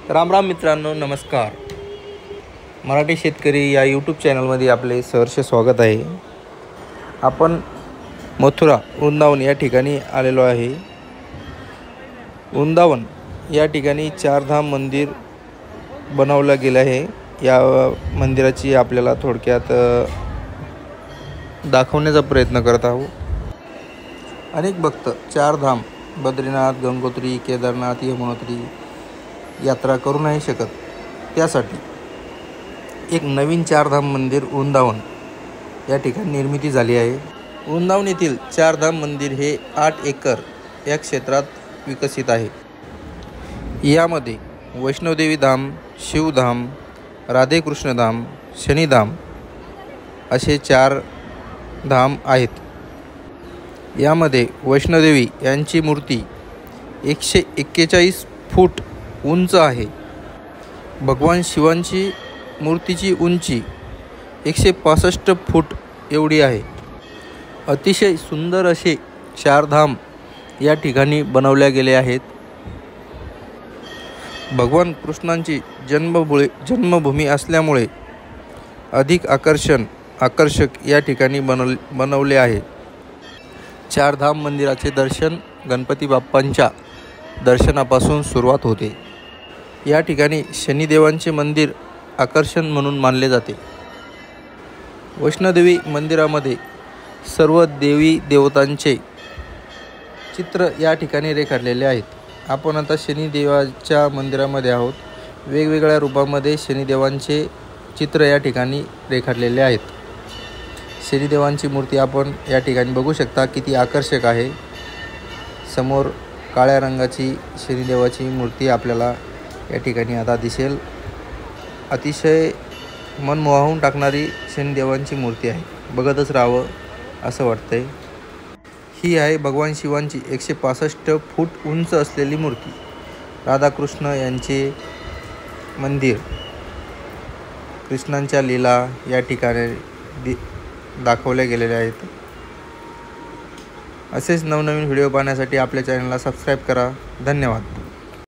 राम राम मित्रांनो, नमस्कार. मराठी शेतकरी या यूट्यूब चॅनलमध्ये आपले सहर्ष स्वागत आहे. आपण मथुरा वृंदावन या ठिकाणी आलेलो आहे. वृंदावन या ठिकाणी चारधाम मंदिर बनवलं गेलं आहे. या मंदिराची आपल्याला थोडक्यात दाखवण्याचा प्रयत्न करत आहोत. अनेक भक्त चारधाम बद्रीनाथ, गंगोत्री, केदारनाथ, यमुनोत्री यात्रा करू नाही शकत. त्यासाठी एक नवीन चारधाम मंदिर वृंदावन या ठिकाणी निर्मिती झाली आहे. वृंदावन येथील चारधाम मंदिर हे 8 एकर या क्षेत्रात विकसित आहे. यामध्ये वैष्णोदेवी धाम, शिवधाम, राधेकृष्ण धाम, शनिधाम असे 4 धाम आहेत. यामध्ये वैष्णोदेवी यांची मूर्ती 141 फूट उंच आहे. भगवान शिवांची मूर्तीची उंची 165 फूट एवढी आहे. अतिशय सुंदर असे 4 धाम या ठिकाणी बनवल्या गेले आहेत. भगवान कृष्णांची जन्मभूमी असल्यामुळे अधिक आकर्षक या ठिकाणी बनवले आहे. चारधाम मंदिराचे दर्शन गणपती बाप्पांच्या दर्शनापासून सुरुवात होते. या ठिकाणी शनिदेवांचे मंदिर आकर्षण म्हणून मानले जाते. वैष्णोदेवी मंदिरामध्ये सर्व देवी देवतांचे चित्र या ठिकाणी रेखाटलेले आहेत. आपण आता शनिदेवाच्या मंदिरामध्ये आहोत. वेगवेगळ्या रूपामध्ये शनिदेवांचे चित्र या ठिकाणी रेखाटलेले आहेत. शनिदेवांची मूर्ती आपण या ठिकाणी बघू शकता, किती आकर्षक आहे. समोर काळ्या रंगाची शनिदेवाची मूर्ती आपल्याला या ठिकाणी आता दिसेल. अतिशय मनमोहून टाकणारी शनिदेवांची मूर्ती आहे. बघतच राहावं असं वाटतंय. ही आहे भगवान शिवांची 165 फूट उंच असलेली मूर्ती. राधाकृष्ण यांचे मंदिर, कृष्णांच्या लीला या ठिकाणी दाखवल्या गेलेल्या आहेत. असेच नवनवीन व्हिडिओ पाहण्यासाठी आपल्या चॅनलला सबस्क्राईब करा. धन्यवाद.